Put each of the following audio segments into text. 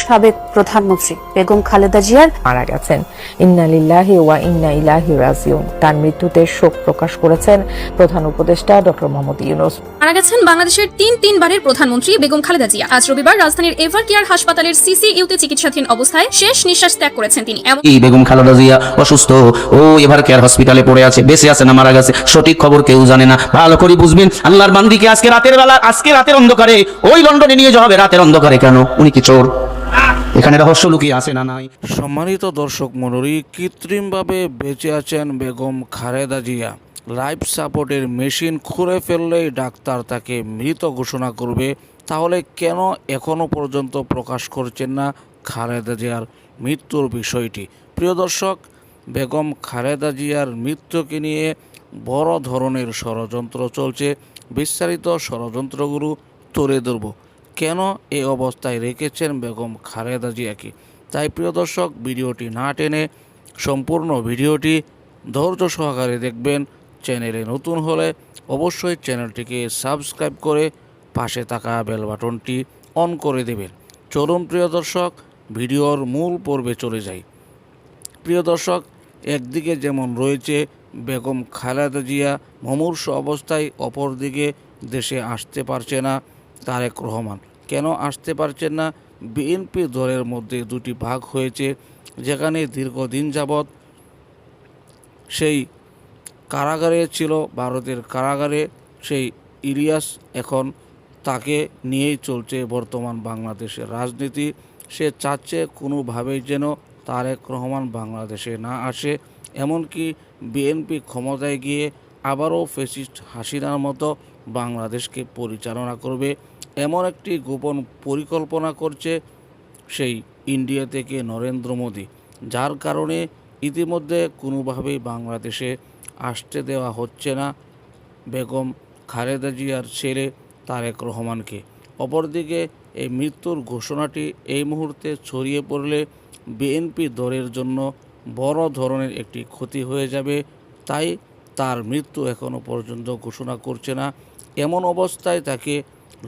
সাবেক প্রধানমন্ত্রী বেগম খালেদা জিয়ার মারা গেছেন। ইন্না লিল্লাহি ওয়া ইন্না ইলাইহি রাজিউন। তার মৃত্যুতে শোক প্রকাশ করেছেন প্রধান উপদেষ্টা ডক্টর মোহাম্মদ ইউনূস। মারা গেছেন বাংলাদেশের তিনবারের প্রধানমন্ত্রী বেগম খালেদা জিয়া। আজ রবিবার রাজধানীর এভার কেয়ার হাসপাতালের সিসিইউতে চিকিৎসাধীন অবস্থায় শেষ নিঃশ্বাস ত্যাগ করেছেন তিনি। এই বেগম খালেদা জিয়া অসুস্থ, ও এভার কেয়ার হসপিটালে পড়ে আছে, বেঁচে আছে না মারা গেছে সঠিক খবর কেউ জানে না। ভালো করে বুঝবেন, আল্লাহর বান্দিকে আজকে রাতের অন্ধকারে ওই লন্ডনে নিয়ে যাওয়া হবে। রাতের অন্ধকারে কেন? উনি কি চোর? এখানে রহস্য লুকিয়ে আছে না নাই? সম্মানিত দর্শক মণ্ডলী, কৃত্রিমভাবে বেঁচে আছেন বেগম খালেদা জিয়া। লাইফ সাপোর্টের মেশিন খুঁড়ে ফেললেই ডাক্তার তাকে মৃত ঘোষণা করবে। তাহলে কেন এখনও পর্যন্ত প্রকাশ করছেন না খালেদা জিয়ার মৃত্যুর বিষয়টি? প্রিয় দর্শক, বেগম খালেদা জিয়ার মৃত্যুকে নিয়ে বড় ধরনের ষড়যন্ত্র চলছে। বিস্তারিত ষড়যন্ত্রগুলো তুলে ধরব। কেন এই অবস্থায় রেখেছেন বেগম খালেদা জিয়াকে? তাই প্রিয় দর্শক, ভিডিওটি না টেনে সম্পূর্ণ ভিডিওটি ধৈর্য সহকারে দেখবেন। চ্যানেলে নতুন হলে অবশ্যই চ্যানেলটিকে সাবস্ক্রাইব করে পাশে থাকা বেল বাটনটি অন করে দেবেন। চলুন প্রিয় দর্শক, ভিডিওর মূল পর্বে চলে যাই। প্রিয় দর্শক, একদিকে যেমন রয়েছে বেগম খালেদা জিয়া মুমূর্ষু অবস্থায়, অপরদিকে দেশে আসতে পারছে না তারেক রহমান। কেন আসতে পারছেন না? বিএনপি দলের মধ্যে দুটি ভাগ হয়েছে, যেখানে দীর্ঘদিন যাবৎ সেই কারাগারে ছিল, ভারতের কারাগারে সেই ইলিয়াস, এখন তাকে নিয়েই চলছে বর্তমান বাংলাদেশের রাজনীতি। সে চাচ্ছে কোনোভাবেই যেন তারেক রহমান বাংলাদেশে না আসে, এমনকি বিএনপি ক্ষমতায় গিয়ে আবারও ফ্যাসিস্ট হাসিনার মতো বাংলাদেশকে পরিচালনা করবে, এমন একটি গোপন পরিকল্পনা করছে সেই ইন্ডিয়া থেকে নরেন্দ্র মোদী। যার কারণে ইতিমধ্যে কোনোভাবেই বাংলাদেশে আসতে দেওয়া হচ্ছে না বেগম খালেদা জিয়ার ছেলে তারেক রহমানকে। অপরদিকে এই মৃত্যুর ঘোষণাটি এই মুহূর্তে ছড়িয়ে পড়লে বিএনপি দলের জন্য বড় ধরনের একটি ক্ষতি হয়ে যাবে। তাই তার মৃত্যু এখনও পর্যন্ত ঘোষণা করছে না। এমন অবস্থায় তাকে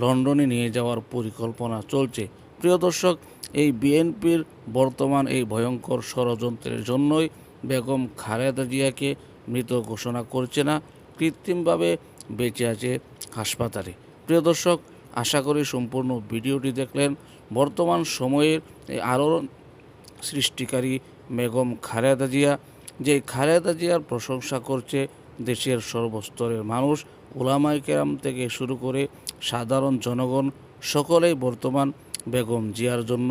লন্ডনে নিয়ে যাওয়ার পরিকল্পনা চলছে। প্রিয় দর্শক, এই বিএনপির বর্তমান এই ভয়ঙ্কর ষড়যন্ত্রের জন্যই বেগম খালেদা জিয়াকে মৃত ঘোষণা করছে না, কৃত্রিমভাবে বেঁচে আছে হাসপাতালে। প্রিয় দর্শক, আশা করি সম্পূর্ণ ভিডিওটি দেখলেন। বর্তমান সময়ের এই আলোড়ন সৃষ্টিকারী বেগম খালেদা জিয়া, যে খালেদা জিয়ার প্রশংসা করছে দেশের সর্বস্তরের মানুষ, উলামায়ে কেরাম থেকে শুরু করে সাধারণ জনগণ, সকলেই বর্তমান বেগম জিয়ার জন্য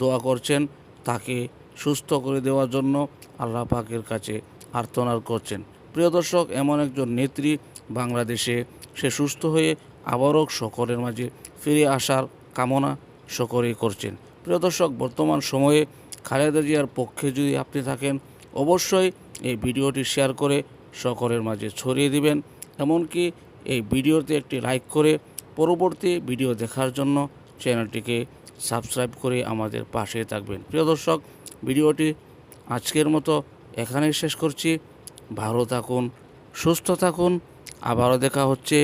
দোয়া করছেন, তাকে সুস্থ করে দেওয়ার জন্য আল্লাহ পাকের কাছে আর্তনাদ করছেন। প্রিয় দর্শক, এমন একজন নেত্রী বাংলাদেশে, সে সুস্থ হয়ে আবারও সকলের মাঝে ফিরে আসার কামনা সকলেই করছেন। প্রিয় দর্শক, বর্তমান সময়ে খালেদা জিয়ার পক্ষে যদি আপনি থাকেন, অবশ্যই এই ভিডিওটি শেয়ার করে সকলের মাঝে ছড়িয়ে দিবেন। এমনকি এই ভিডিওতে একটি লাইক করে পরবর্তী ভিডিও দেখার জন্য চ্যানেলটিকে সাবস্ক্রাইব করে আমাদের পাশে থাকবেন। প্রিয় দর্শক, ভিডিওটি আজকের মতো এখানেই শেষ করছি। ভালো থাকুন, সুস্থ থাকুন, আবারও দেখা হচ্ছে